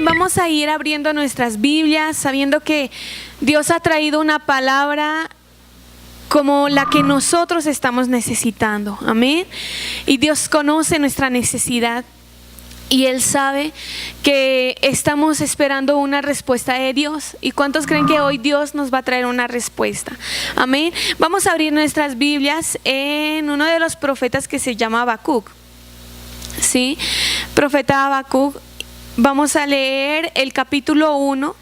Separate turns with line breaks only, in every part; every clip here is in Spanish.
Vamos a ir abriendo nuestras Biblias sabiendo que Dios ha traído una palabra como la que nosotros estamos necesitando. Amén. Y Dios conoce nuestra necesidad y Él sabe que estamos esperando una respuesta de Dios. ¿Y cuántos creen que hoy Dios nos va a traer una respuesta? Amén. Vamos a abrir nuestras Biblias en uno de los profetas que se llama Habacuc. ¿Sí? Profeta Habacuc. Vamos a leer el capítulo 1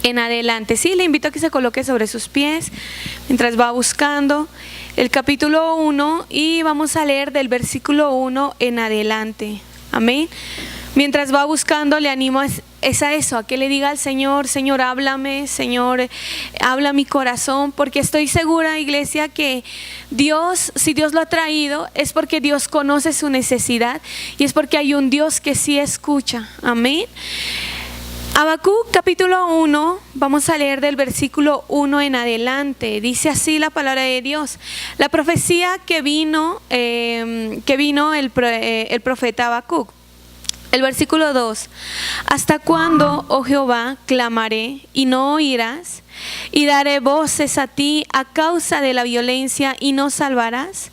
en adelante. Sí, le invito a que se coloque sobre sus pies mientras va buscando el capítulo 1 y vamos a leer del versículo 1 en adelante. Amén. Mientras va buscando, le animo a eso, a que le diga al Señor: Señor, háblame, Señor, habla mi corazón, porque estoy segura, iglesia, que Dios, si Dios lo ha traído, es porque Dios conoce su necesidad y es porque hay un Dios que sí escucha. Amén. Habacuc capítulo 1, vamos a leer del versículo 1 en adelante. Dice así la palabra de Dios. La profecía que vino el profeta Habacuc. El versículo 2: ¿Hasta cuándo, oh Jehová, clamaré y no oirás? Y daré voces a ti a causa de la violencia y no salvarás.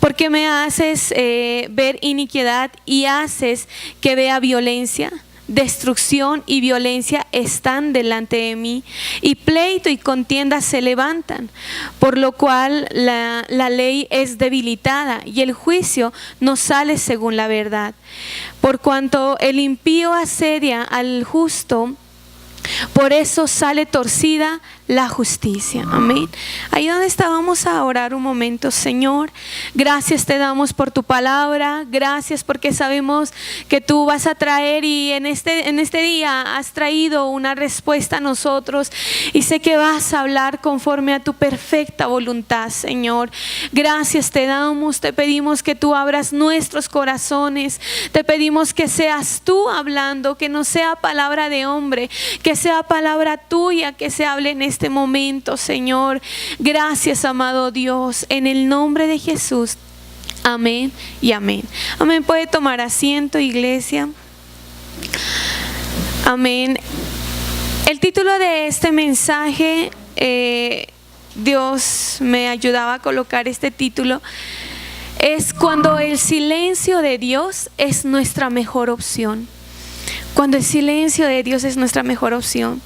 Porque me haces ver iniquidad y haces que vea violencia. Destrucción y violencia están delante de mí, y pleito y contienda se levantan, por lo cual la ley es debilitada y el juicio no sale según la verdad. Por cuanto el impío asedia al justo, por eso sale torcida la justicia. Amén. Ahí donde estábamos a orar un momento. Señor, gracias te damos por tu palabra, gracias porque sabemos que tú vas a traer, y en este día has traído una respuesta a nosotros, y sé que vas a hablar conforme a tu perfecta voluntad. Señor, gracias te damos, te pedimos que tú abras nuestros corazones, te pedimos que seas tú hablando, que no sea palabra de hombre, que sea palabra tuya que se hable en este momento, Señor. Gracias, amado Dios, en el nombre de Jesús. Amén y amén. Amén. Puede tomar asiento, iglesia. Amén. El título de este mensaje, Dios me ayudaba a colocar este título, es: cuando el silencio de Dios es nuestra mejor opción. Cuando el silencio de Dios es nuestra mejor opción.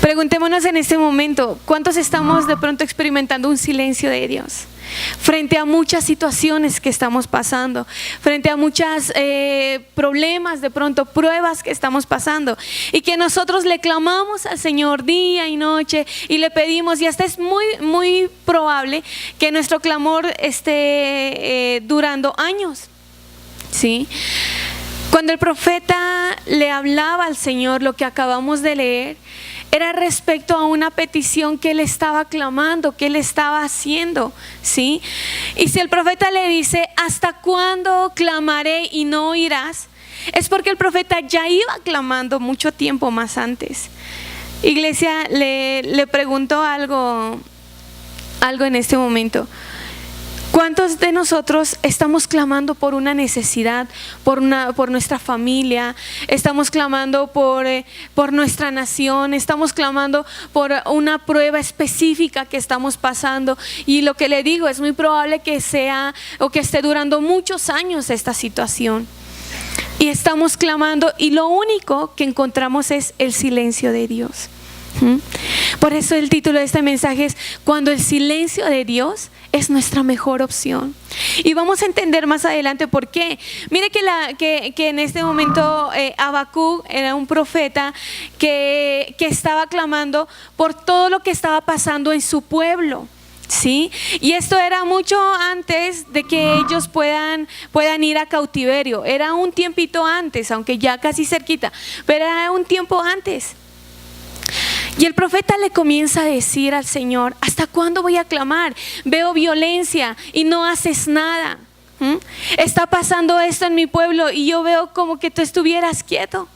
Preguntémonos en este momento: ¿cuántos estamos de pronto experimentando un silencio de Dios? Frente a muchas situaciones que estamos pasando, frente a muchos problemas, de pronto pruebas que estamos pasando, y que nosotros le clamamos al Señor día y noche y le pedimos, y hasta es muy probable que nuestro clamor esté durando años. ¿Sí? Cuando el profeta le hablaba al Señor, lo que acabamos de leer era respecto a una petición que él estaba clamando, que él estaba haciendo, ¿sí? Y si el profeta le dice: ¿hasta cuándo clamaré y no oirás? Es porque el profeta ya iba clamando mucho tiempo más antes. Iglesia, le pregunto algo en este momento. ¿Cuántos de nosotros estamos clamando por una necesidad, por nuestra familia? Estamos clamando por nuestra nación, estamos clamando por una prueba específica que estamos pasando, y lo que le digo, es muy probable que sea o que esté durando muchos años esta situación. Y estamos clamando, y lo único que encontramos es el silencio de Dios. Por eso el título de este mensaje es: cuando el silencio de Dios es nuestra mejor opción. Y vamos a entender más adelante por qué. Mire que en este momento Habacuc era un profeta que estaba clamando por todo lo que estaba pasando en su pueblo. ¿Sí? Y esto era mucho antes de que ellos puedan ir a cautiverio. Era un tiempito antes, aunque ya casi cerquita, pero era un tiempo antes. Y el profeta le comienza a decir al Señor: ¿hasta cuándo voy a clamar? Veo violencia y no haces nada. Está pasando esto en mi pueblo y yo veo como que tú estuvieras quieto.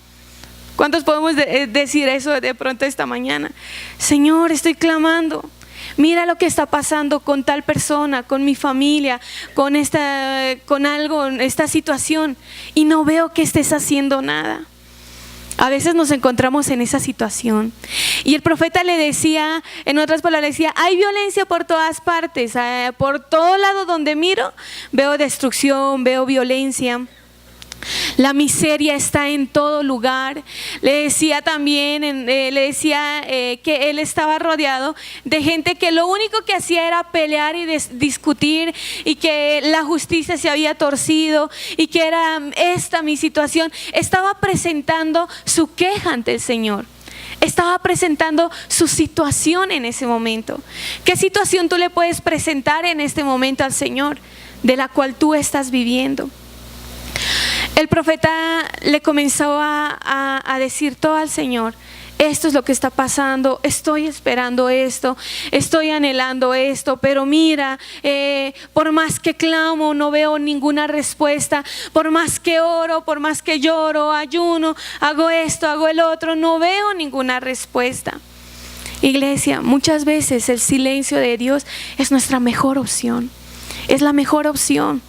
¿Cuántos podemos decir eso de pronto esta mañana? Señor, estoy clamando. Mira lo que está pasando con tal persona, con mi familia, con esta situación, y no veo que estés haciendo nada. A veces nos encontramos en esa situación. Y el profeta le decía, en otras palabras, decía, hay violencia por todas partes, por todo lado donde miro, veo destrucción, veo violencia. La miseria está en todo lugar. Le decía también, que él estaba rodeado de gente que lo único que hacía era pelear y discutir, y que la justicia se había torcido, y que era esta mi situación. Estaba presentando su queja ante el Señor. Estaba presentando su situación en ese momento. ¿Qué situación tú le puedes presentar en este momento al Señor, de la cual tú estás viviendo? El profeta le comenzó a decir todo al Señor: esto es lo que está pasando, estoy esperando esto, estoy anhelando esto, pero mira, por más que clamo no veo ninguna respuesta, por más que oro, por más que lloro, ayuno, hago esto, hago el otro, no veo ninguna respuesta. Iglesia, muchas veces el silencio de Dios es nuestra mejor opción, es la mejor opción.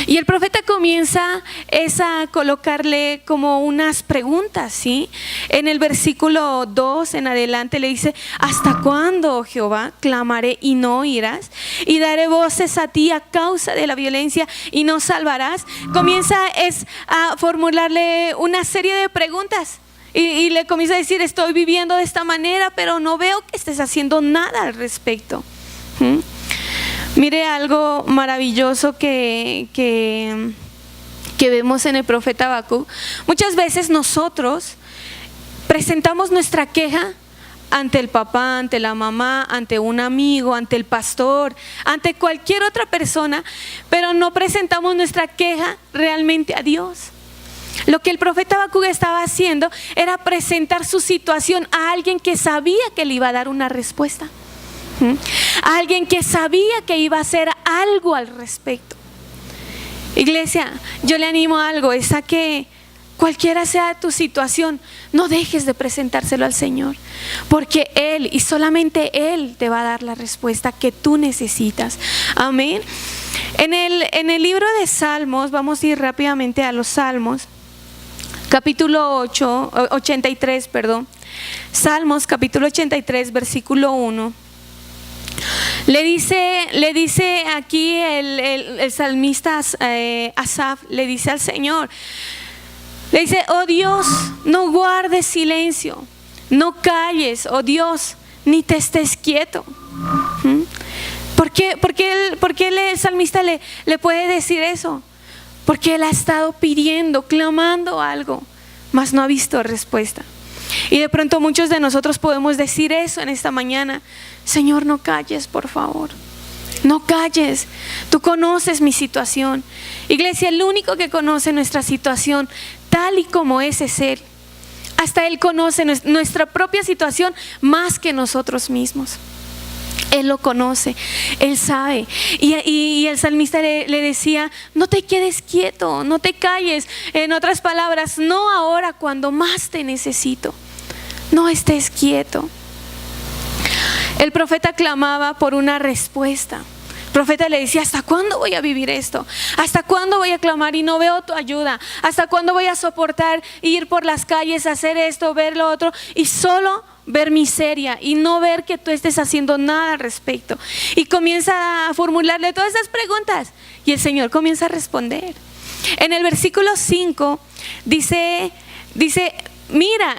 Y el profeta comienza a colocarle como unas preguntas, ¿sí? En el versículo 2 en adelante le dice: ¿hasta cuándo, oh Jehová, clamaré y no oirás? Y daré voces a ti a causa de la violencia y no salvarás. Comienza a formularle una serie de preguntas. Y le comienza a decir: estoy viviendo de esta manera, pero no veo que estés haciendo nada al respecto. Mire algo maravilloso que vemos en el profeta Habacuc. Muchas veces nosotros presentamos nuestra queja ante el papá, ante la mamá, ante un amigo, ante el pastor, ante cualquier otra persona, pero no presentamos nuestra queja realmente a Dios. Lo que el profeta Habacuc estaba haciendo era presentar su situación a alguien que sabía que le iba a dar una respuesta. A alguien que sabía que iba a hacer algo al respecto. Iglesia, yo le animo a algo, es a que cualquiera sea tu situación, no dejes de presentárselo al Señor, porque Él y solamente Él te va a dar la respuesta que tú necesitas. Amén. En el libro de Salmos, vamos a ir rápidamente a los Salmos, capítulo 83, Salmos capítulo 83, versículo 1. Le dice aquí el salmista Asaf, le dice al Señor, le dice: oh Dios, no guardes silencio, no calles, oh Dios, ni te estés quieto. ¿Por qué el salmista le puede decir eso? Porque él ha estado pidiendo, clamando algo, mas no ha visto respuesta. Y de pronto muchos de nosotros podemos decir eso en esta mañana: Señor, no calles, por favor, no calles, tú conoces mi situación. Iglesia, el único que conoce nuestra situación tal y como es Él. Hasta Él conoce nuestra propia situación más que nosotros mismos. Él lo conoce, Él sabe. Y el salmista le decía: no te quedes quieto, no te calles. En otras palabras, no ahora cuando más te necesito. No estés quieto. El profeta clamaba por una respuesta. El profeta le decía: ¿hasta cuándo voy a vivir esto? ¿Hasta cuándo voy a clamar y no veo tu ayuda? ¿Hasta cuándo voy a soportar ir por las calles, hacer esto, ver lo otro y solo ver miseria y no ver que tú estés haciendo nada al respecto? Y comienza a formularle todas esas preguntas y el Señor comienza a responder. En el versículo 5 dice: mira,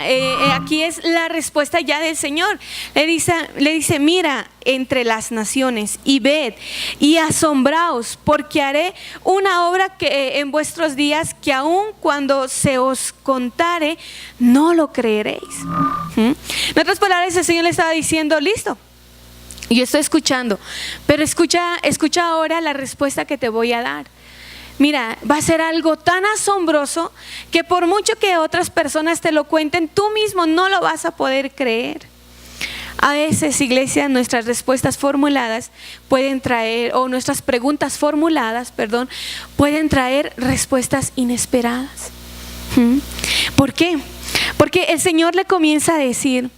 aquí es la respuesta ya del Señor. Le dice: mira entre las naciones y ved y asombraos, porque haré una obra que en vuestros días, que aun cuando se os contare no lo creeréis. En otras palabras, el Señor le estaba diciendo: listo, yo estoy escuchando, pero escucha ahora la respuesta que te voy a dar. Mira, va a ser algo tan asombroso que por mucho que otras personas te lo cuenten, tú mismo no lo vas a poder creer. A veces, iglesia, nuestras respuestas formuladas pueden traer, o nuestras preguntas formuladas, pueden traer respuestas inesperadas. ¿Por qué? Porque el Señor le comienza a decir: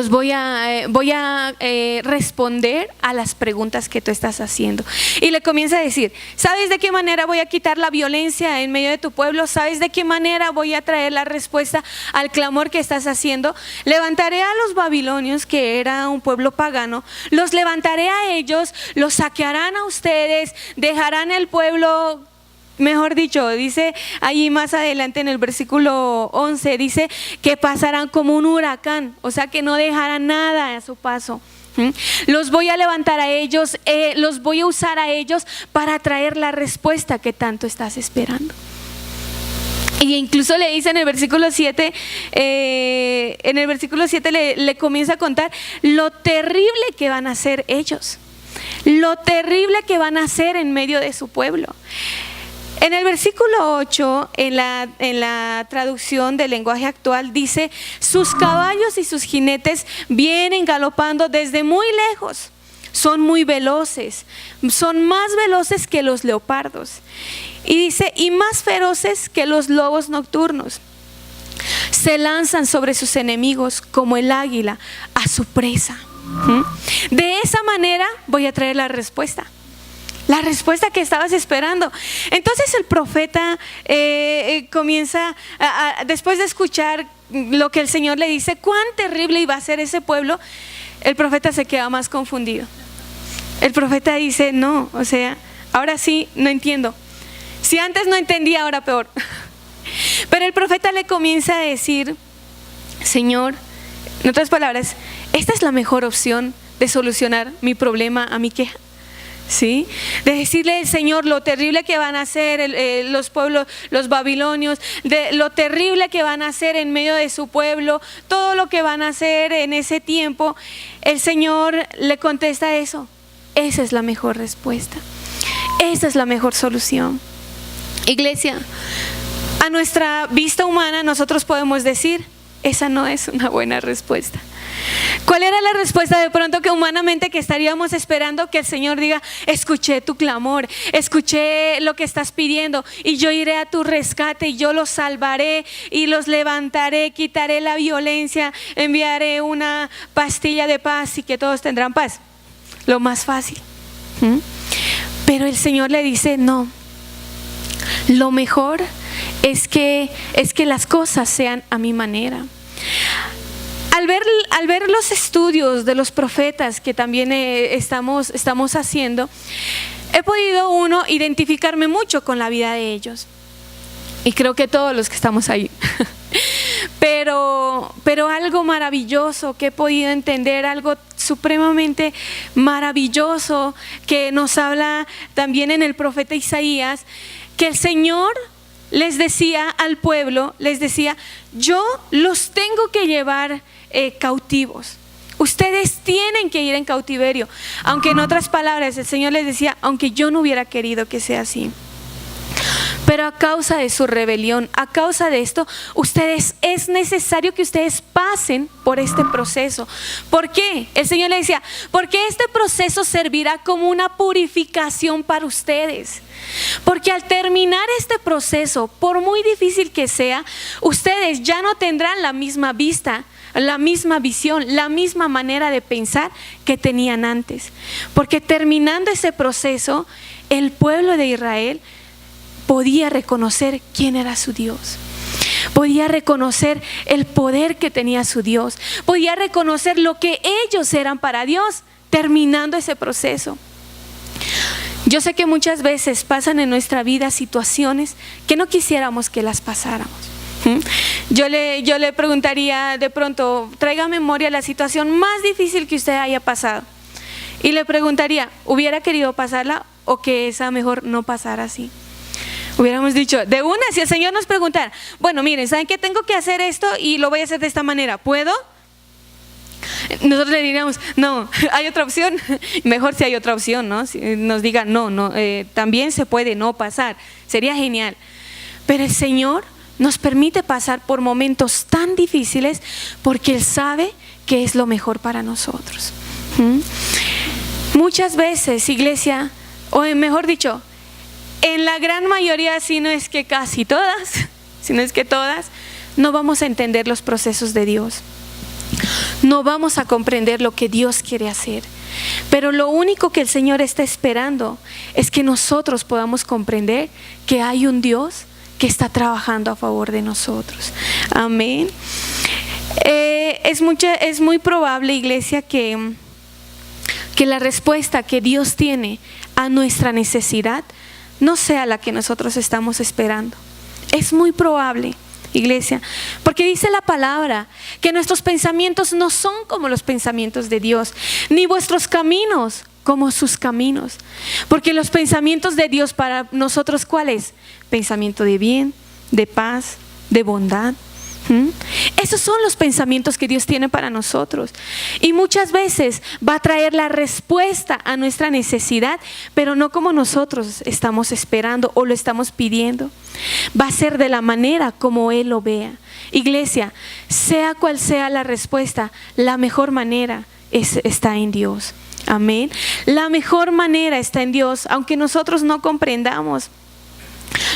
voy a responder a las preguntas que tú estás haciendo. Y le comienza a decir, ¿sabes de qué manera voy a quitar la violencia en medio de tu pueblo? ¿Sabes de qué manera voy a traer la respuesta al clamor que estás haciendo? Levantaré a los babilonios, que era un pueblo pagano, los levantaré a ellos, los saquearán a ustedes, dejarán el pueblo. Mejor dicho, dice allí más adelante en el versículo 11, dice que pasarán como un huracán, o sea que no dejarán nada a su paso. Los voy a levantar a ellos, los voy a usar a ellos para traer la respuesta que tanto estás esperando. Y incluso le dice en el versículo 7, le comienza a contar lo terrible que van a hacer ellos, lo terrible que van a hacer en medio de su pueblo. En el versículo 8, en la traducción del lenguaje actual, dice: sus caballos y sus jinetes vienen galopando desde muy lejos, son muy veloces, son más veloces que los leopardos. Y dice, y más feroces que los lobos nocturnos. Se lanzan sobre sus enemigos como el águila a su presa. De esa manera voy a traer la respuesta. La respuesta que estabas esperando. Entonces el profeta comienza, después de escuchar lo que el Señor le dice, cuán terrible iba a ser ese pueblo, el profeta se queda más confundido. El profeta dice, no, o sea, ahora sí, no entiendo. Si antes no entendía, ahora peor. Pero el profeta le comienza a decir, Señor, en otras palabras, esta es la mejor opción de solucionar mi problema, a mi queja. ¿Sí? De decirle al Señor lo terrible que van a hacer los pueblos, los babilonios, de lo terrible que van a hacer en medio de su pueblo, todo lo que van a hacer en ese tiempo. El Señor le contesta eso. Esa es la mejor respuesta, esa es la mejor solución. Iglesia, a nuestra vista humana nosotros podemos decir, esa no es una buena respuesta. ¿Cuál era la respuesta de pronto que humanamente que estaríamos esperando? Que el Señor diga, escuché tu clamor, escuché lo que estás pidiendo y yo iré a tu rescate y yo los salvaré y los levantaré, quitaré la violencia, enviaré una pastilla de paz y que todos tendrán paz. Lo más fácil. Pero el Señor le dice, no, lo mejor es que las cosas sean a mi manera. Al ver los estudios de los profetas que también estamos haciendo, he podido identificarme mucho con la vida de ellos. Y creo que todos los que estamos ahí. Pero algo maravilloso que he podido entender, algo supremamente maravilloso que nos habla también en el profeta Isaías, que el Señor les decía al pueblo, les decía, yo los tengo que llevar cautivos. Ustedes tienen que ir en cautiverio. Aunque en otras palabras el Señor les decía, aunque yo no hubiera querido que sea así. Pero a causa de su rebelión, a causa de esto, es necesario que ustedes pasen por este proceso. ¿Por qué? El Señor le decía, porque este proceso servirá como una purificación para ustedes. Porque al terminar este proceso, por muy difícil que sea, ustedes ya no tendrán la misma vista, la misma visión, la misma manera de pensar que tenían antes. Porque terminando ese proceso, el pueblo de Israel podía reconocer quién era su Dios. Podía reconocer el poder que tenía su Dios. Podía reconocer lo que ellos eran para Dios terminando ese proceso. Yo sé que muchas veces pasan en nuestra vida situaciones que no quisiéramos que las pasáramos. Yo le preguntaría de pronto, traiga a memoria la situación más difícil que usted haya pasado. Y le preguntaría, ¿hubiera querido pasarla o que esa mejor no pasara así? Hubiéramos dicho, de una, si el Señor nos preguntara, bueno, miren, ¿saben qué? Tengo que hacer esto y lo voy a hacer de esta manera, ¿puedo? Nosotros le diríamos, no, ¿hay otra opción? Mejor si hay otra opción, ¿no? Si nos diga, no, también se puede no pasar, sería genial. Pero el Señor nos permite pasar por momentos tan difíciles porque Él sabe que es lo mejor para nosotros. Muchas veces, iglesia, o mejor dicho, en la gran mayoría, si no es que casi todas, si no es que todas, no vamos a entender los procesos de Dios. no vamos a comprender lo que Dios quiere hacer. Pero lo único que el Señor está esperando es que nosotros podamos comprender que hay un Dios que está trabajando a favor de nosotros. Amén. Es muy probable, iglesia, que la respuesta que Dios tiene a nuestra necesidad no sea la que nosotros estamos esperando. Es muy probable, iglesia, porque dice la palabra que nuestros pensamientos no son como los pensamientos de Dios, ni vuestros caminos como sus caminos. Porque los pensamientos de Dios para nosotros, ¿cuál es? Pensamiento de bien, de paz, de bondad. Esos son los pensamientos que Dios tiene para nosotros. Y muchas veces va a traer la respuesta a nuestra necesidad, pero no como nosotros estamos esperando o lo estamos pidiendo. Va a ser de la manera como Él lo vea. Iglesia, sea cual sea la respuesta, la mejor manera está en Dios. Amén. La mejor manera está en Dios, aunque nosotros no comprendamos.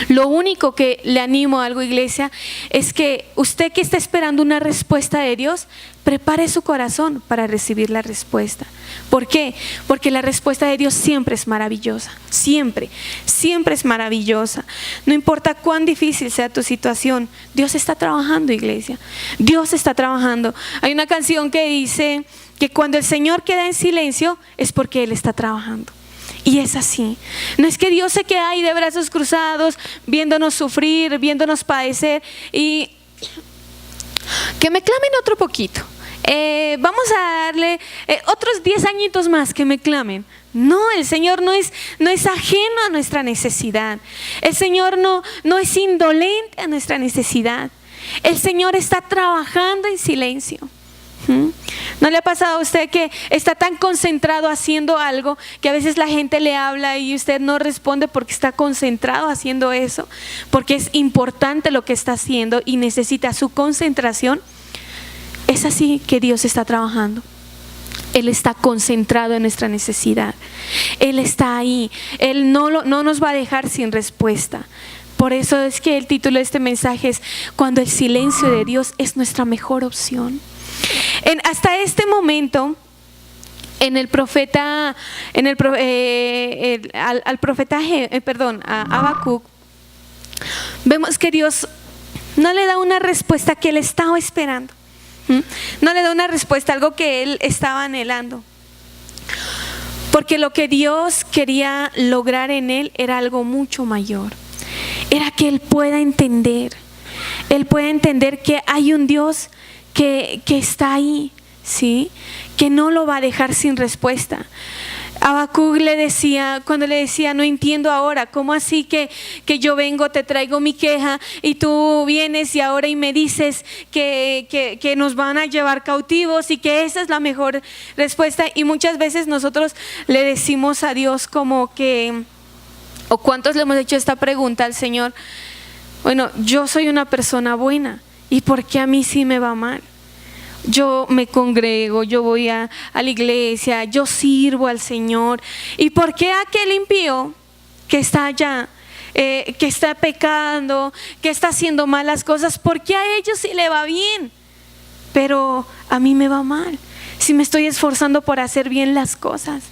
Lo único que le animo a algo, iglesia, es que usted que está esperando una respuesta de Dios, prepare su corazón para recibir la respuesta. ¿Por qué? Porque la respuesta de Dios siempre es maravillosa. Siempre, siempre es maravillosa. No importa cuán difícil sea tu situación, Dios está trabajando, iglesia. Dios está trabajando. Hay una canción que dice que cuando el Señor queda en silencio es porque Él está trabajando. Y es así. No es que Dios se quede ahí de brazos cruzados, viéndonos sufrir, viéndonos padecer y que me clamen otro poquito. Vamos a darle otros 10 añitos más que me clamen. No, el Señor no es ajeno a nuestra necesidad. El Señor no es indolente a nuestra necesidad. El Señor está trabajando en silencio. ¿No le ha pasado a usted que está tan concentrado haciendo algo que a veces la gente le habla y usted no responde porque está concentrado haciendo eso? Porque es importante lo que está haciendo y necesita su concentración. Es así que Dios está trabajando. Él está concentrado en nuestra necesidad. Él está ahí. Él no nos va a dejar sin respuesta. Por eso es que el título de este mensaje es Cuando el silencio de Dios es nuestra mejor opción. Hasta este momento, a Habacuc, vemos que Dios no le da una respuesta que él estaba esperando. No le da una respuesta, algo que él estaba anhelando. Porque lo que Dios quería lograr en él era algo mucho mayor. Era que él pueda entender. Él puede entender que hay un Dios que está ahí, ¿sí? Que no lo va a dejar sin respuesta. Habacuc cuando le decía, no entiendo ahora, ¿cómo así que yo vengo, te traigo mi queja y tú vienes y ahora y me dices que nos van a llevar cautivos y que esa es la mejor respuesta? Y muchas veces nosotros le decimos a Dios como que, o cuántos le hemos hecho esta pregunta al Señor, bueno, yo soy una persona buena, ¿y por qué a mí sí me va mal? Yo me congrego, yo voy a la iglesia, yo sirvo al Señor. ¿Y por qué aquel impío que está allá, que está pecando, que está haciendo malas cosas, por qué a ellos sí le va bien, pero a mí me va mal? Si me estoy esforzando por hacer bien las cosas.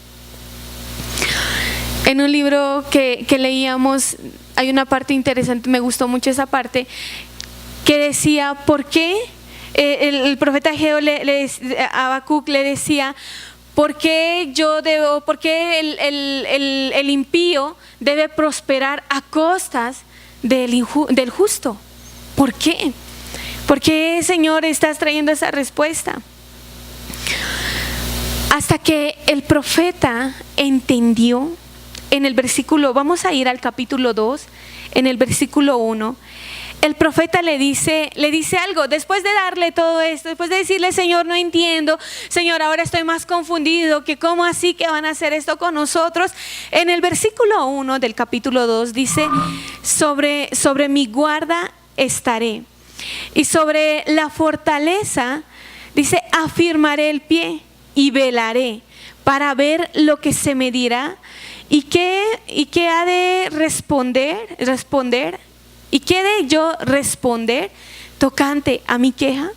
En un libro que leíamos hay una parte interesante, me gustó mucho esa parte, que decía, ¿por qué? El profeta Ageo Habacuc le decía, ¿por qué el impío debe prosperar a costas del justo? ¿Por qué? ¿Por qué, Señor, estás trayendo esa respuesta? Hasta que el profeta entendió en el versículo, vamos a ir al capítulo 2, en el versículo 1, el profeta le dice algo, después de darle todo esto, después de decirle, Señor, no entiendo, Señor, ahora estoy más confundido, que cómo así que van a hacer esto con nosotros. En el versículo 1 del capítulo 2 dice, sobre mi guarda estaré, y sobre la fortaleza, dice, afirmaré el pie y velaré para ver lo que se me dirá y qué ha de responder. ¿Y qué de yo responder tocante a mi queja?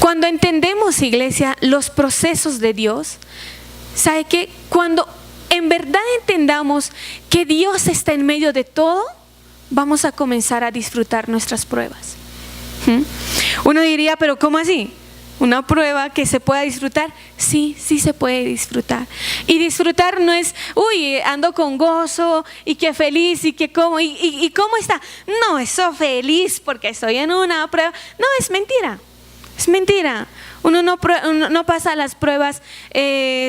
Cuando entendemos, iglesia, los procesos de Dios, ¿sabe qué? Cuando en verdad entendamos que Dios está en medio de todo, vamos a comenzar a disfrutar nuestras pruebas. Uno diría, pero ¿cómo así? ¿Una prueba que se pueda disfrutar? Sí, sí se puede disfrutar. Y disfrutar no es, uy, ando con gozo y qué feliz y qué cómo y cómo está. No, eso feliz porque estoy en una prueba. No, es mentira. Es mentira. Uno no pasa las pruebas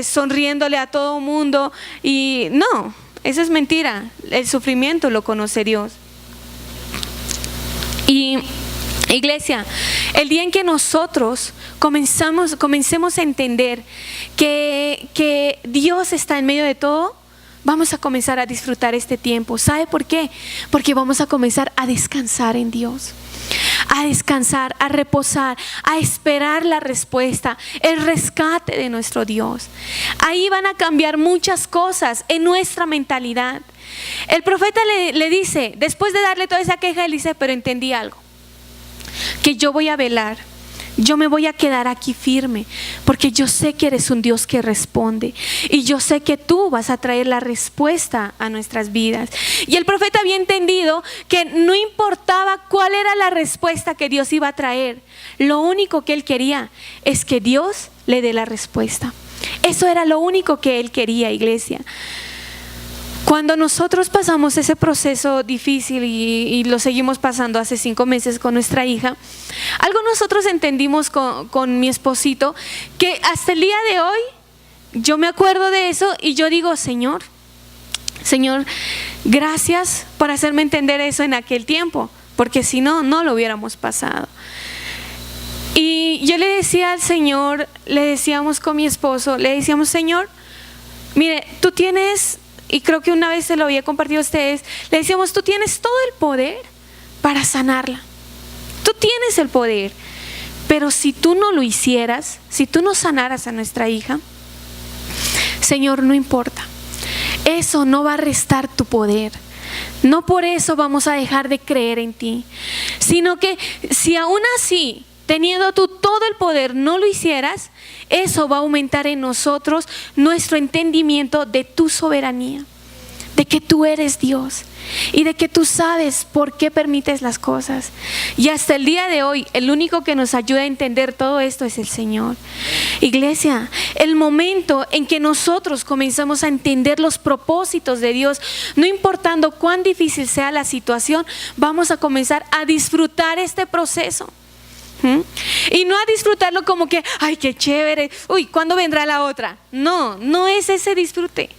sonriéndole a todo mundo y no, eso es mentira. El sufrimiento lo conoce Dios. Y iglesia, el día en que nosotros comencemos a entender que Dios está en medio de todo, vamos a comenzar a disfrutar este tiempo. ¿Sabe por qué? Porque vamos a comenzar a descansar en Dios. A descansar, a reposar, a esperar la respuesta, el rescate de nuestro Dios. Ahí van a cambiar muchas cosas en nuestra mentalidad. El profeta le dice, después de darle toda esa queja, él dice, pero entendí algo, que yo voy a velar, yo me voy a quedar aquí firme, porque yo sé que eres un Dios que responde y yo sé que tú vas a traer la respuesta a nuestras vidas. Y el profeta había entendido que no importaba cuál era la respuesta que Dios iba a traer, lo único que él quería es que Dios le dé la respuesta. Eso era lo único que él quería, iglesia. Cuando nosotros pasamos ese proceso difícil y lo seguimos pasando hace 5 meses con nuestra hija, algo nosotros entendimos con mi esposito, que hasta el día de hoy yo me acuerdo de eso y yo digo, Señor, gracias por hacerme entender eso en aquel tiempo, porque si no, no lo hubiéramos pasado. Y yo le decía al Señor, le decíamos con mi esposo, le decíamos, Señor, mire, tú tienes... Y creo que una vez se lo había compartido a ustedes. Le decíamos, tú tienes todo el poder para sanarla. Tú tienes el poder. Pero si tú no lo hicieras, si tú no sanaras a nuestra hija, Señor, no importa. Eso no va a restar tu poder. No por eso vamos a dejar de creer en ti. Sino que si aún así, teniendo tú todo el poder, no lo hicieras, eso va a aumentar en nosotros nuestro entendimiento de tu soberanía, de que tú eres Dios y de que tú sabes por qué permites las cosas. Y hasta el día de hoy, el único que nos ayuda a entender todo esto es el Señor. Iglesia, el momento en que nosotros comenzamos a entender los propósitos de Dios, no importando cuán difícil sea la situación, vamos a comenzar a disfrutar este proceso. Y no a disfrutarlo como que, ay, qué chévere, uy, ¿cuándo vendrá la otra? No, no es ese disfrute,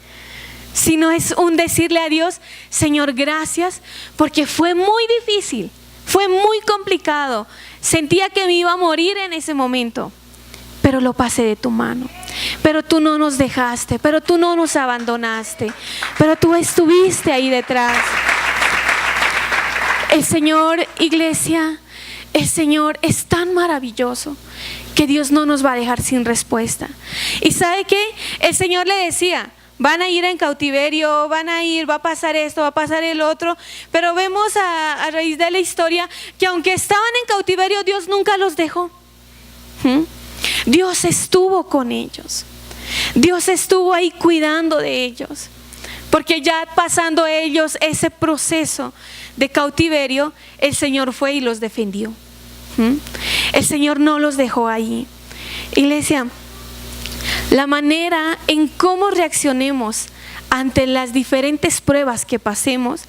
sino es un decirle a Dios, Señor, gracias, porque fue muy difícil, fue muy complicado, sentía que me iba a morir en ese momento, pero lo pasé de tu mano, pero tú no nos dejaste, pero tú no nos abandonaste, pero tú estuviste ahí detrás. El Señor, iglesia, el Señor es tan maravilloso que Dios no nos va a dejar sin respuesta. ¿Y sabe qué? El Señor le decía, van a ir en cautiverio, va a pasar esto, va a pasar el otro. Pero vemos a raíz de la historia que aunque estaban en cautiverio, Dios nunca los dejó. Dios estuvo con ellos. Dios estuvo ahí cuidando de ellos. Porque ya pasando ellos ese proceso de cautiverio, el Señor fue y los defendió. El Señor no los dejó ahí. Iglesia, la manera en cómo reaccionemos ante las diferentes pruebas que pasemos,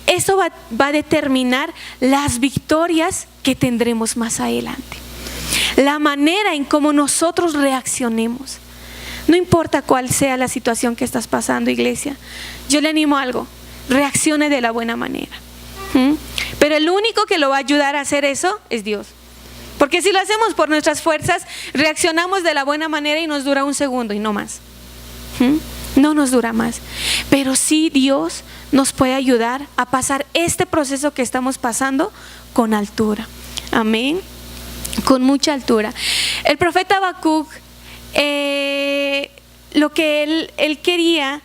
eso va a determinar las victorias que tendremos más adelante. La manera en cómo nosotros reaccionemos. No importa cuál sea la situación que estás pasando, iglesia, yo le animo a algo, reaccione de la buena manera. Pero el único que lo va a ayudar a hacer eso es Dios. Porque si lo hacemos por nuestras fuerzas, reaccionamos de la buena manera y nos dura 1 segundo y no más. No nos dura más. Pero sí Dios nos puede ayudar a pasar este proceso que estamos pasando con altura. Amén. Con mucha altura. El profeta Habacuc, lo que él quería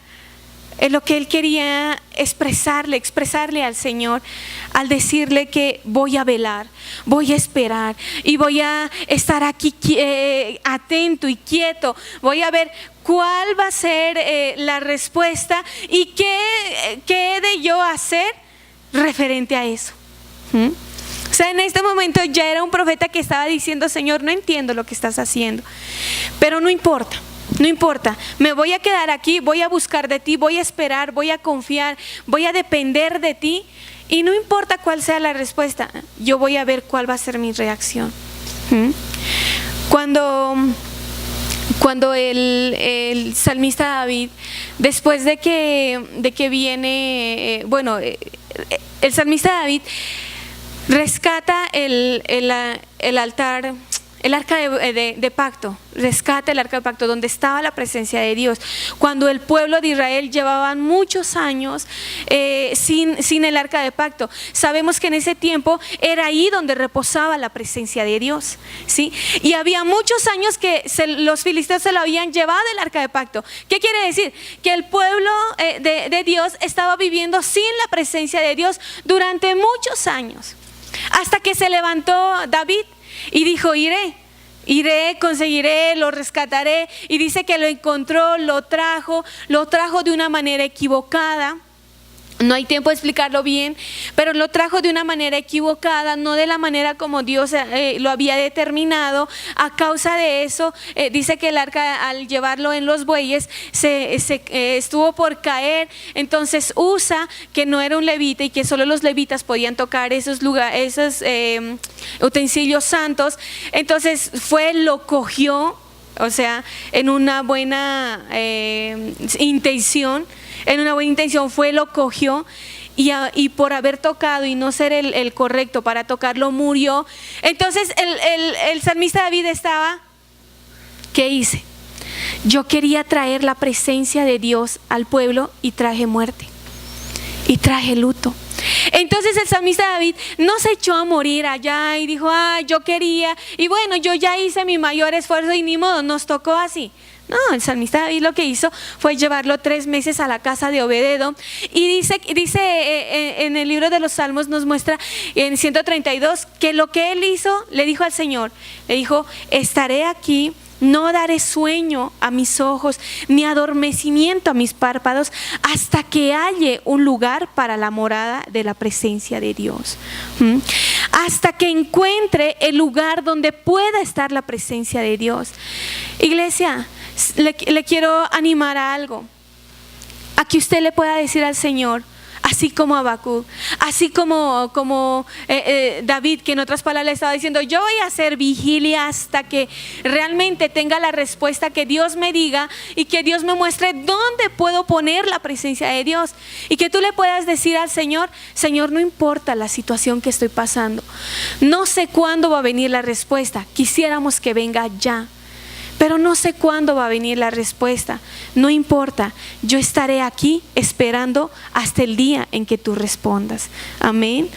lo que él quería expresarle al Señor, al decirle que voy a velar, voy a esperar y voy a estar aquí atento y quieto, voy a ver cuál va a ser la respuesta y qué he de yo hacer referente a eso. O sea, en este momento ya era un profeta que estaba diciendo: Señor, no entiendo lo que estás haciendo, pero no importa. No importa, me voy a quedar aquí, voy a buscar de ti, voy a esperar, voy a confiar, voy a depender de ti, y no importa cuál sea la respuesta, yo voy a ver cuál va a ser mi reacción. Cuando el salmista David, después de que viene, el salmista David rescata el altar, el arca de pacto, rescata el arca de pacto donde estaba la presencia de Dios. Cuando el pueblo de Israel llevaban muchos años sin el arca de pacto, sabemos que en ese tiempo era ahí donde reposaba la presencia de Dios, ¿sí? Y había muchos años que los filisteos se lo habían llevado el arca de pacto. ¿Qué quiere decir? Que el pueblo de Dios estaba viviendo sin la presencia de Dios durante muchos años, hasta que se levantó David y dijo: iré, conseguiré, lo rescataré. Y dice que lo encontró, lo trajo de una manera equivocada. No hay tiempo de explicarlo bien, pero lo trajo de una manera equivocada, no de la manera como Dios lo había determinado. A causa de eso, dice que el arca, al llevarlo en los bueyes, estuvo por caer. Entonces Usa, que no era un levita y que solo los levitas podían tocar esos utensilios santos, entonces lo cogió, o sea, en una buena intención. En una buena intención lo cogió, y por haber tocado y no ser el correcto para tocarlo, murió. Entonces el salmista David estaba: ¿qué hice? Yo quería traer la presencia de Dios al pueblo y traje muerte y traje luto. Entonces el salmista David no se echó a morir allá y dijo: yo quería, y bueno, yo ya hice mi mayor esfuerzo y ni modo, nos tocó así. No, el salmista David lo que hizo fue llevarlo 3 meses a la casa de Obed-edom. Y dice en el libro de los Salmos, nos muestra en 132 que lo que él hizo, le dijo al Señor, le dijo: estaré aquí, no daré sueño a mis ojos, ni adormecimiento a mis párpados, hasta que halle un lugar para la morada de la presencia de Dios. Hasta que encuentre el lugar donde pueda estar la presencia de Dios. Iglesia, le quiero animar a algo, a que usted le pueda decir al Señor, así como Habacuc, así como David, que en otras palabras le estaba diciendo: yo voy a hacer vigilia hasta que realmente tenga la respuesta, que Dios me diga y que Dios me muestre dónde puedo poner la presencia de Dios. Y que tú le puedas decir al Señor: Señor, no importa la situación que estoy pasando, no sé cuándo va a venir la respuesta, quisiéramos que venga ya, pero no sé cuándo va a venir la respuesta. No importa, yo estaré aquí esperando hasta el día en que tú respondas. Amén.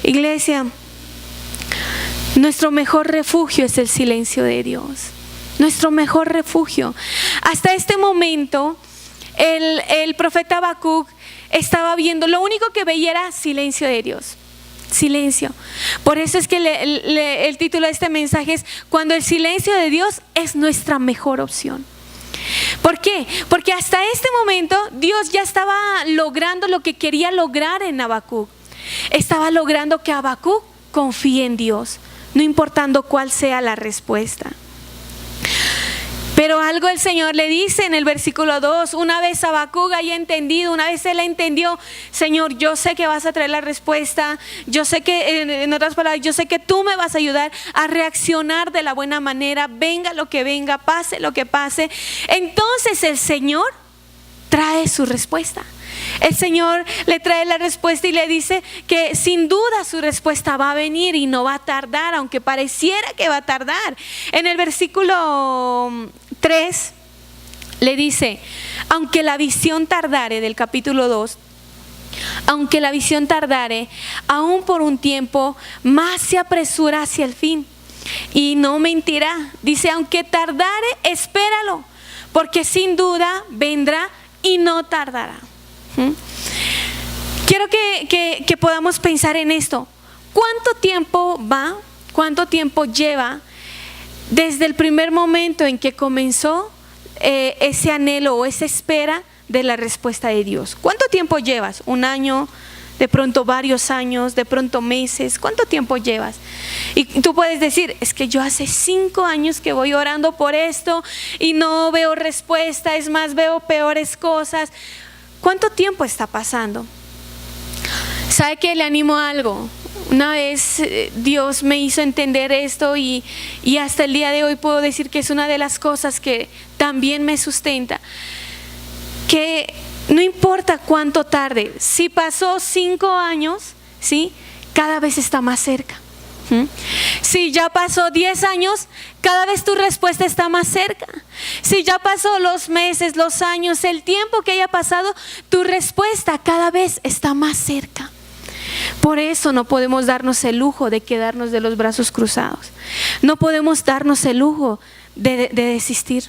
Iglesia, nuestro mejor refugio es el silencio de Dios. Nuestro mejor refugio. Hasta este momento, el profeta Habacuc estaba viendo, lo único que veía era silencio de Dios. Silencio. Por eso es que el título de este mensaje es: cuando el silencio de Dios es nuestra mejor opción. ¿Por qué? Porque hasta este momento Dios ya estaba logrando lo que quería lograr en Habacuc. Estaba logrando que Habacuc confíe en Dios, no importando cuál sea la respuesta. Pero algo el Señor le dice en el versículo 2, una vez Habacuc haya entendido, una vez él entendió: Señor, yo sé que vas a traer la respuesta, yo sé que, en otras palabras, yo sé que tú me vas a ayudar a reaccionar de la buena manera, venga lo que venga, pase lo que pase. Entonces el Señor trae su respuesta. El Señor le trae la respuesta y le dice que sin duda su respuesta va a venir y no va a tardar, aunque pareciera que va a tardar. En el versículo 3 le dice: aunque la visión tardare, del capítulo 2, aunque la visión tardare, aún por un tiempo, más se apresura hacia el fin y no mentirá. Dice: aunque tardare, espéralo, porque sin duda vendrá y no tardará. ¿Mm? Quiero que podamos pensar en esto. ¿Cuánto tiempo lleva desde el primer momento en que comenzó ese anhelo o esa espera de la respuesta de Dios? ¿Cuánto tiempo llevas? ¿Un año? De pronto varios años, de pronto meses. ¿Cuánto tiempo llevas? Y tú puedes decir, es que yo hace 5 años que voy orando por esto y no veo respuesta, es más, veo peores cosas. ¿Cuánto tiempo está pasando? ¿Sabe qué? Le animo a algo. Una vez Dios me hizo entender esto y hasta el día de hoy puedo decir que es una de las cosas que también me sustenta. Que no importa cuánto tarde, si pasó 5 años, ¿sí? Cada vez está más cerca. Si ya pasó 10 años, cada vez tu respuesta está más cerca. Si ya pasó los meses, los años, el tiempo que haya pasado, tu respuesta cada vez está más cerca. Por eso no podemos darnos el lujo de quedarnos de los brazos cruzados. No podemos darnos el lujo de desistir,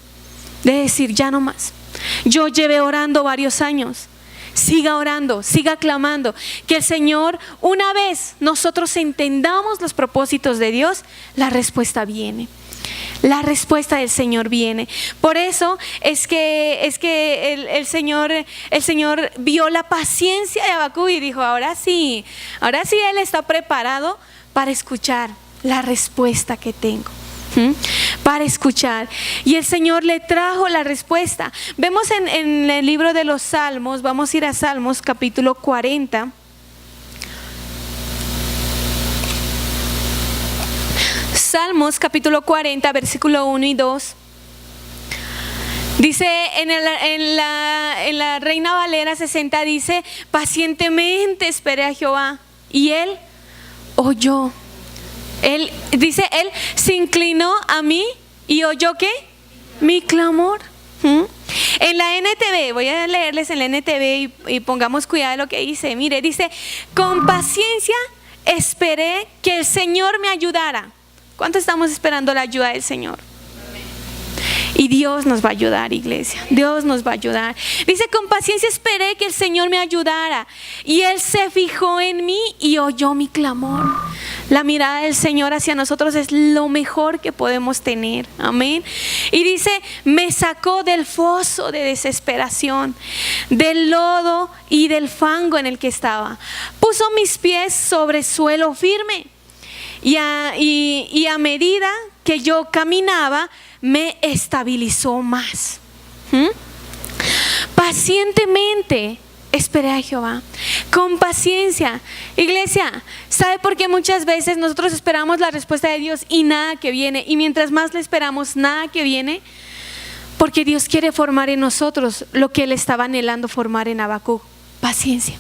de decir ya no más. Yo llevé orando varios años. Siga orando, siga clamando. Que el Señor, una vez nosotros entendamos los propósitos de Dios, la respuesta viene. La respuesta del Señor viene. Por eso es que el Señor vio la paciencia de Habacuc y dijo, ahora sí Él está preparado para escuchar la respuesta que tengo. Para escuchar. Y el Señor le trajo la respuesta. Vemos en el libro de los Salmos, vamos a ir a Salmos capítulo 40. Salmos capítulo 40, versículo 1 y 2. Dice en la Reina Valera 60, dice, pacientemente esperé a Jehová y Él oyó. Él se inclinó a mí y oyó ¿qué? Mi clamor. En la NTV, voy a leerles en la NTV y pongamos cuidado de lo que dice. Mire, dice, con paciencia esperé que el Señor me ayudara. ¿Cuánto estamos esperando la ayuda del Señor? Y Dios nos va a ayudar, iglesia. Dios nos va a ayudar. Dice, con paciencia esperé que el Señor me ayudara. Y Él se fijó en mí y oyó mi clamor. La mirada del Señor hacia nosotros es lo mejor que podemos tener. Amén. Y dice, me sacó del foso de desesperación, del lodo y del fango en el que estaba. Puso mis pies sobre suelo firme. Y a medida que yo caminaba, me estabilizó más. Pacientemente esperé a Jehová, con paciencia. Iglesia, ¿sabe por qué muchas veces nosotros esperamos la respuesta de Dios y nada que viene? Y mientras más le esperamos, nada que viene. Porque Dios quiere formar en nosotros lo que Él estaba anhelando formar en Habacuc: paciencia.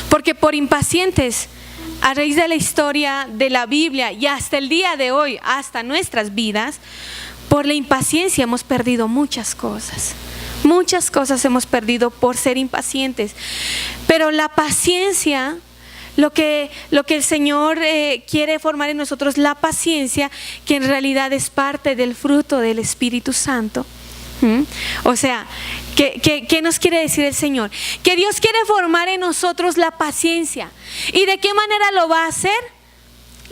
Porque por impacientes, a raíz de la historia de la Biblia y hasta el día de hoy, hasta nuestras vidas, por la impaciencia hemos perdido muchas cosas. Muchas cosas hemos perdido por ser impacientes. Pero la paciencia, lo que el Señor quiere formar en nosotros, la paciencia, que en realidad es parte del fruto del Espíritu Santo. O sea, ¿qué nos quiere decir el Señor? Que Dios quiere formar en nosotros la paciencia. ¿Y de qué manera lo va a hacer?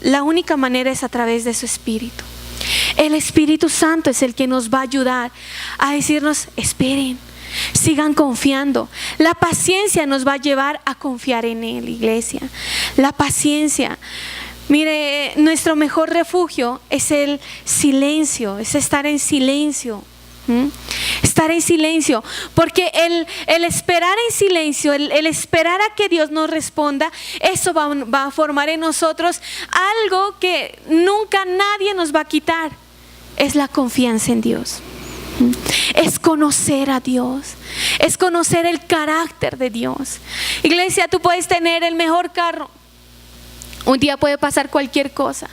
La única manera es a través de su Espíritu. El Espíritu Santo es el que nos va a ayudar a decirnos, esperen, sigan confiando. La paciencia nos va a llevar a confiar en Él, iglesia. La paciencia. Mire, nuestro mejor refugio es el silencio, es estar en silencio. Estar en silencio, porque el esperar en silencio, el esperar a que Dios nos responda, eso va a formar en nosotros algo que nunca nadie nos va a quitar. Es la confianza en Dios. Es conocer a Dios, es conocer el carácter de Dios. Iglesia, tú puedes tener el mejor carro, un día puede pasar cualquier cosa.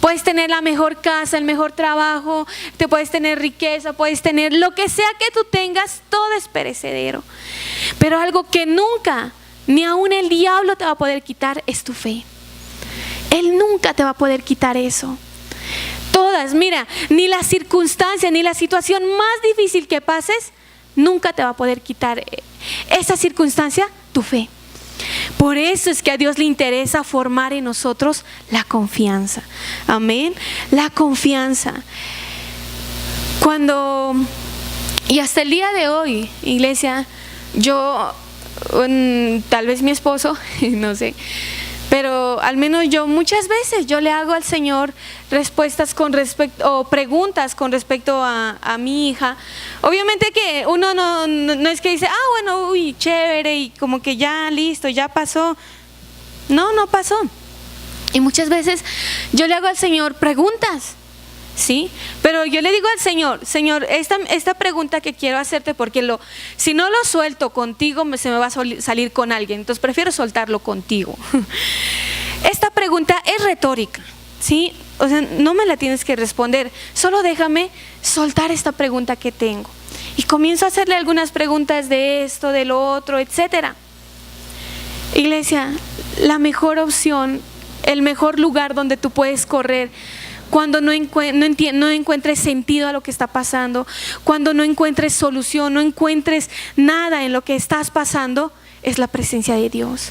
Puedes tener la mejor casa, el mejor trabajo, te puedes tener riqueza, puedes tener lo que sea que tú tengas, todo es perecedero. Pero algo que nunca, ni aún el diablo te va a poder quitar, es tu fe. Él nunca te va a poder quitar eso. Todas, mira, ni la circunstancia, ni la situación más difícil que pases, nunca te va a poder quitar esa circunstancia, tu fe. Por eso es que a Dios le interesa formar en nosotros la confianza. Amén. La confianza. Y hasta el día de hoy, iglesia, yo, tal vez mi esposo, no sé, pero al menos yo muchas veces yo le hago al Señor respuestas o preguntas con respecto a mi hija. Obviamente que uno no es que dice, bueno, uy, chévere, y como que ya listo, ya pasó. No pasó. Y muchas veces yo le hago al Señor preguntas, ¿sí? Pero yo le digo al Señor, esta pregunta que quiero hacerte, porque si no lo suelto contigo, se me va a salir con alguien, entonces prefiero soltarlo contigo. Esta pregunta es retórica, ¿sí? O sea, no me la tienes que responder, solo déjame soltar esta pregunta que tengo. Y comienzo a hacerle algunas preguntas de esto, de lo otro, etcétera. Iglesia, la mejor opción, el mejor lugar donde tú puedes correr cuando no encuentres sentido a lo que está pasando, cuando no encuentres solución, no encuentres nada en lo que estás pasando, es la presencia de Dios.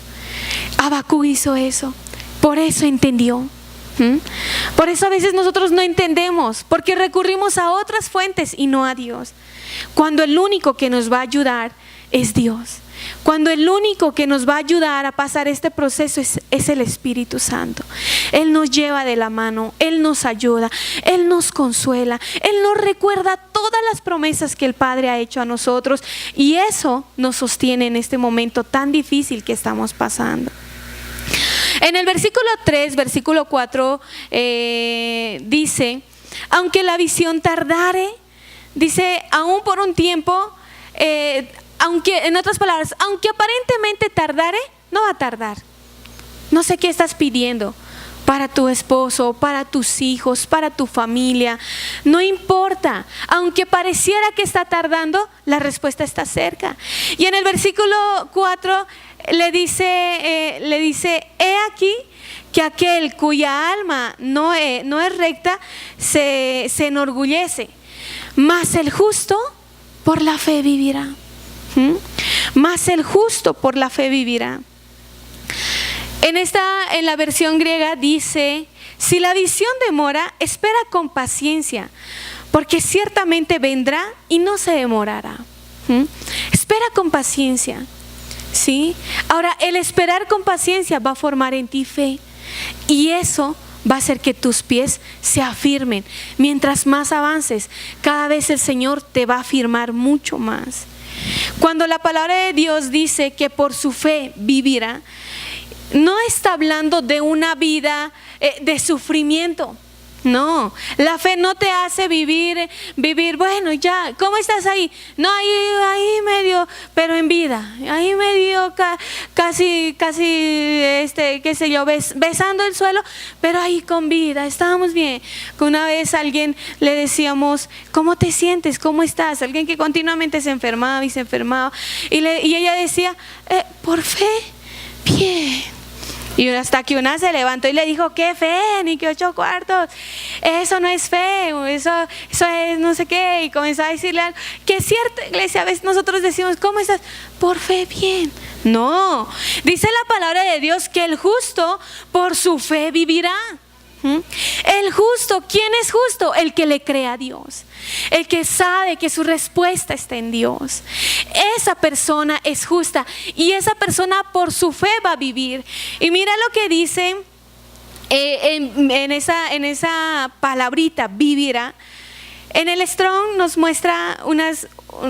Habacuc hizo eso, por eso entendió. Por eso a veces nosotros no entendemos, porque recurrimos a otras fuentes y no a Dios, cuando el único que nos va a ayudar es Dios. Cuando el único que nos va a ayudar a pasar este proceso es el Espíritu Santo. Él nos lleva de la mano, Él nos ayuda, Él nos consuela, Él nos recuerda todas las promesas que el Padre ha hecho a nosotros, y eso nos sostiene en este momento tan difícil que estamos pasando. En el versículo 3, versículo 4 dice, aunque la visión tardare, dice, aún por un tiempo, aunque, en otras palabras, aunque aparentemente tardare, no va a tardar. No sé qué estás pidiendo para tu esposo, para tus hijos, para tu familia, no importa. Aunque pareciera que está tardando, la respuesta está cerca. Y en el versículo 4 le dice, he aquí que aquel cuya alma no es recta se enorgullece, mas el justo por la fe vivirá. Mas el justo por la fe vivirá. En la versión griega dice, si la visión demora, espera con paciencia, porque ciertamente vendrá y no se demorará. Espera con paciencia, ¿sí? Ahora, el esperar con paciencia va a formar en ti fe, y eso va a hacer que tus pies se afirmen. Mientras más avances, cada vez el Señor te va a afirmar mucho más. Cuando la palabra de Dios dice que por su fe vivirá, no está hablando de una vida de sufrimiento. No, la fe no te hace vivir, bueno, ya, ¿cómo estás ahí? No, ahí medio, pero en vida, ahí medio casi, qué sé yo, besando el suelo, pero ahí con vida, estábamos bien. Una vez a alguien le decíamos, ¿cómo te sientes? ¿Cómo estás? Alguien que continuamente se enfermaba, y ella decía, por fe, bien. Y hasta que una se levantó y le dijo, ¿qué fe? Ni que 8 cuartos. Eso no es fe, eso es no sé qué. Y comenzó a decirle algo. Que es cierto, iglesia, a veces nosotros decimos, ¿cómo estás? Por fe, bien. No, dice la palabra de Dios que el justo por su fe vivirá. El justo, ¿quién es justo? El que le cree a Dios, el que sabe que su respuesta está en Dios. Esa persona es justa, y esa persona por su fe va a vivir. Y mira lo que dice en esa palabrita, vivirá. En el Strong nos muestra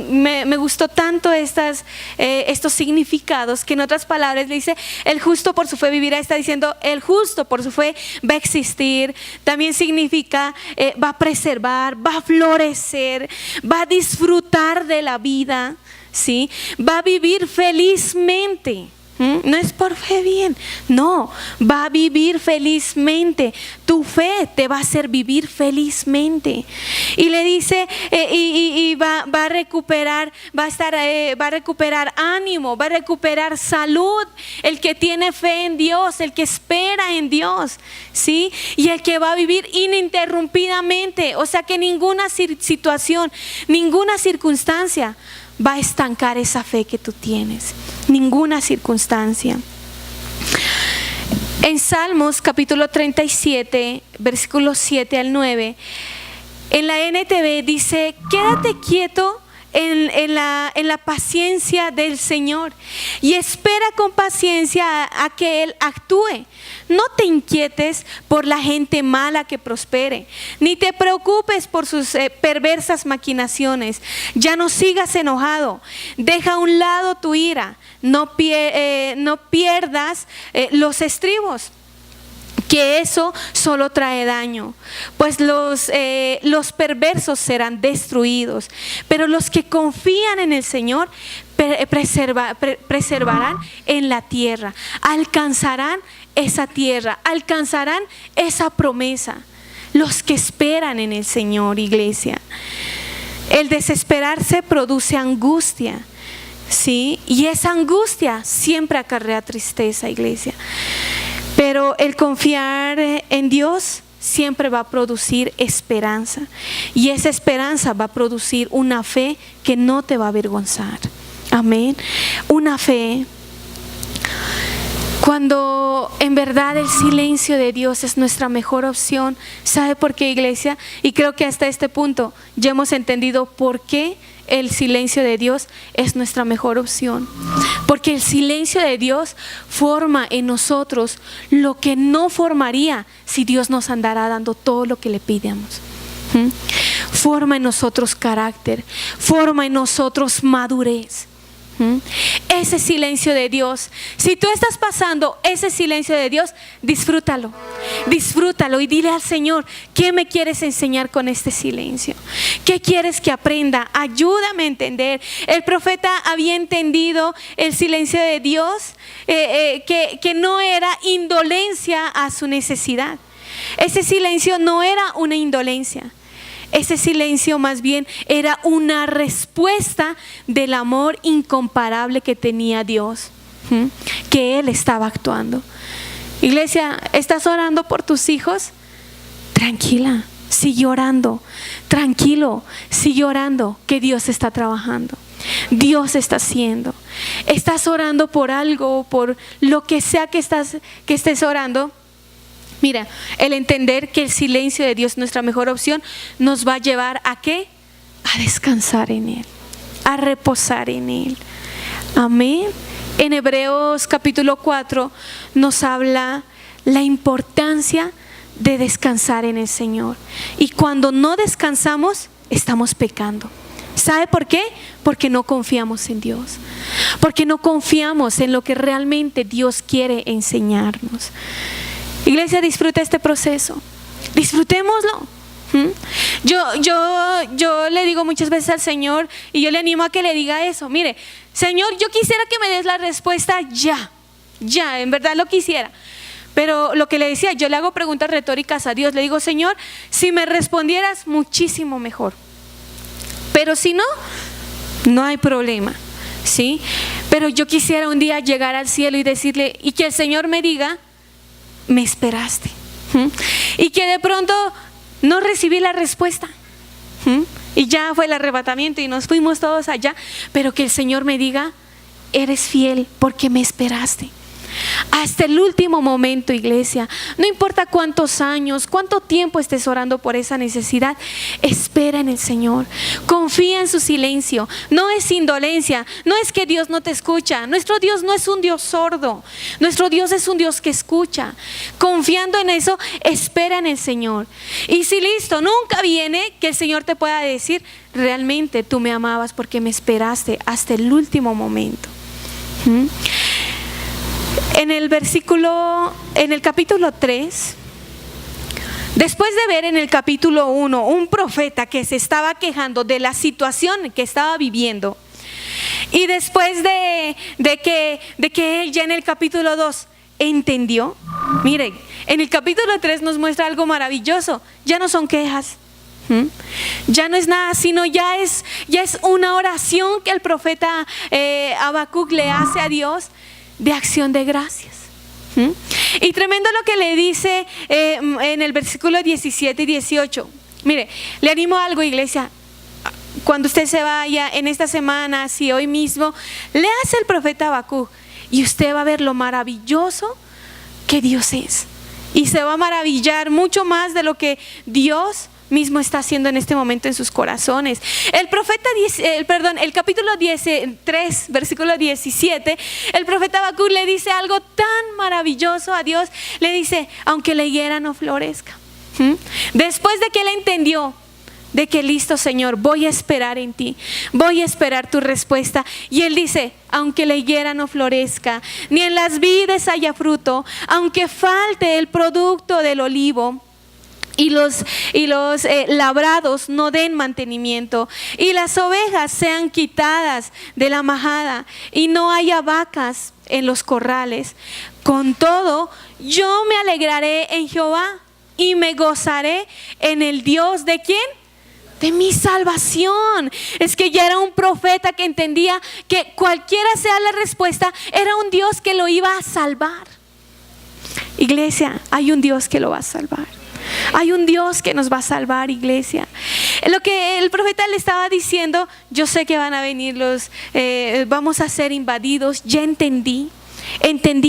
me gustó tanto estos significados, que en otras palabras le dice, el justo por su fe vivirá. Está diciendo, el justo por su fe va a existir. También significa, va a preservar, va a florecer, va a disfrutar de la vida, ¿sí? Va a vivir felizmente. No es por fe bien, no, va a vivir felizmente. Tu fe te va a hacer vivir felizmente. Y le dice, y va a recuperar, va a recuperar ánimo, va a recuperar salud. El que tiene fe en Dios, el que espera en Dios, ¿sí? Y el que va a vivir ininterrumpidamente. O sea que ninguna situación, ninguna circunstancia va a estancar esa fe que tú tienes. Ninguna circunstancia. En Salmos capítulo 37, versículos 7 al 9, en la NTV dice: quédate quieto en la paciencia del Señor y espera con paciencia a que Él actúe. No te inquietes por la gente mala que prospere, ni te preocupes por sus perversas maquinaciones. Ya no sigas enojado, deja a un lado tu ira, no pierdas los estribos, que eso solo trae daño, pues los perversos serán destruidos, pero los que confían en el Señor preservarán en la tierra, alcanzarán esa tierra, alcanzarán esa promesa. Los que esperan en el Señor, iglesia. El desesperarse produce angustia, ¿sí? Y esa angustia siempre acarrea tristeza, iglesia. Pero el confiar en Dios siempre va a producir esperanza. Y esa esperanza va a producir una fe que no te va a avergonzar. Amén. Una fe. Cuando en verdad el silencio de Dios es nuestra mejor opción. ¿Sabe por qué, iglesia? Y creo que hasta este punto ya hemos entendido por qué el silencio de Dios es nuestra mejor opción. Porque el silencio de Dios forma en nosotros lo que no formaría si Dios nos andara dando todo lo que le pidamos. Forma en nosotros carácter, forma en nosotros madurez. Ese silencio de Dios, si tú estás pasando ese silencio de Dios, disfrútalo y dile al Señor: ¿qué me quieres enseñar con este silencio? ¿Qué quieres que aprenda? Ayúdame a entender. El profeta había entendido el silencio de Dios, que no era indolencia a su necesidad. Ese silencio no era una indolencia. Ese silencio más bien era una respuesta del amor incomparable que tenía Dios, que Él estaba actuando. Iglesia, ¿estás orando por tus hijos? Tranquila, sigue orando. Tranquilo, sigue orando, que Dios está trabajando. Dios está haciendo. ¿Estás orando por algo, por lo que sea que estés orando? Mira, el entender que el silencio de Dios es nuestra mejor opción nos va a llevar ¿a qué? A descansar en Él, a reposar en Él. Amén. En Hebreos capítulo 4 nos habla la importancia de descansar en el Señor. Y cuando no descansamos, estamos pecando. ¿Sabe por qué? Porque no confiamos en Dios. Porque no confiamos en lo que realmente Dios quiere enseñarnos. Iglesia, disfruta este proceso. Disfrutémoslo. Yo le digo muchas veces al Señor, y yo le animo a que le diga eso: mire, Señor, yo quisiera que me des la respuesta ya, en verdad lo quisiera. Pero lo que le decía, yo le hago preguntas retóricas a Dios. Le digo: Señor, si me respondieras, muchísimo mejor. Pero si no, no hay problema, ¿sí? Pero yo quisiera un día llegar al cielo y decirle, y que el Señor me diga: me esperaste. Y que de pronto no recibí la respuesta, y ya fue el arrebatamiento y nos fuimos todos allá. Pero que el Señor me diga: eres fiel porque me esperaste. Hasta el último momento, iglesia. No importa cuántos años, cuánto tiempo estés orando por esa necesidad, espera en el Señor. Confía en su silencio. No es indolencia, no es que Dios no te escucha. Nuestro Dios no es un Dios sordo. Nuestro Dios es un Dios que escucha. Confiando en eso, espera en el Señor. Y si listo, nunca viene, que el Señor te pueda decir: realmente tú me amabas porque me esperaste hasta el último momento. En el capítulo 3, después de ver en el capítulo 1 un profeta que se estaba quejando de la situación que estaba viviendo, y después de que él ya en el capítulo 2 entendió, miren, en el capítulo 3 nos muestra algo maravilloso. Ya no son quejas, ya no es nada, sino ya es una oración que el profeta Habacuc le hace a Dios, de acción de gracias. Y tremendo lo que le dice en el versículo 17 y 18. Mire, le animo a algo, iglesia. cuando usted se vaya en esta semana, si hoy mismo, léase el profeta Habacuc y usted va a ver lo maravilloso que Dios es. Y se va a maravillar mucho más de lo que Dios mismo está haciendo en este momento en sus corazones. El capítulo 3, versículo 17, el profeta Habacuc le dice algo tan maravilloso a Dios. Le dice, aunque la higuera no florezca. Después de que él entendió de que listo, Señor, voy a esperar en ti, voy a esperar tu respuesta. Y él dice, aunque la higuera no florezca, ni en las vides haya fruto, aunque falte el producto del olivo, y los labrados no den mantenimiento, y las ovejas sean quitadas de la majada, y no haya vacas en los corrales, con todo yo me alegraré en Jehová, y me gozaré en el Dios ¿de quién? De mi salvación. Es que ya era un profeta que entendía que cualquiera sea la respuesta, era un Dios que lo iba a salvar. Iglesia, hay un Dios que lo va a salvar. Hay un Dios que nos va a salvar, iglesia. Lo que el profeta le estaba diciendo, yo sé que van a venir vamos a ser invadidos. Ya entendí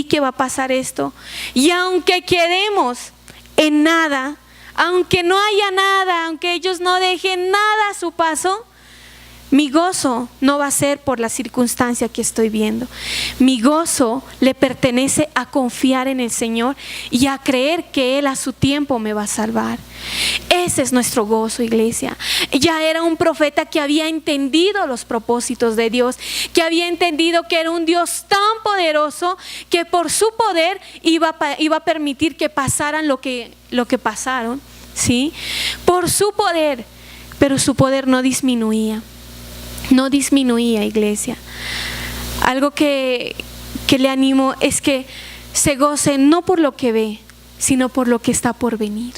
que va a pasar esto. Y aunque quedemos en nada, aunque no haya nada, aunque ellos no dejen nada a su paso, mi gozo no va a ser por la circunstancia que estoy viendo. Mi gozo le pertenece a confiar en el Señor y a creer que Él a su tiempo me va a salvar. Ese es nuestro gozo, iglesia. Ya era un profeta que había entendido los propósitos de Dios, que había entendido que era un Dios tan poderoso que por su poder iba a permitir que pasaran lo que pasaron, ¿sí? Por su poder, pero su poder no disminuía. No disminuía, iglesia. Algo que le animo es que se goce no por lo que ve, sino por lo que está por venir.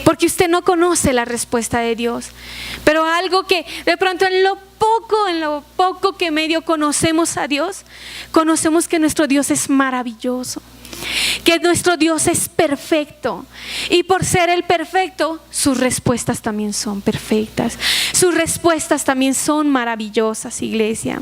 Porque usted no conoce la respuesta de Dios, pero algo que de pronto en lo poco que medio conocemos a Dios, conocemos que nuestro Dios es maravilloso, que nuestro Dios es perfecto, y por ser el perfecto, sus respuestas también son perfectas, sus respuestas también son maravillosas, iglesia.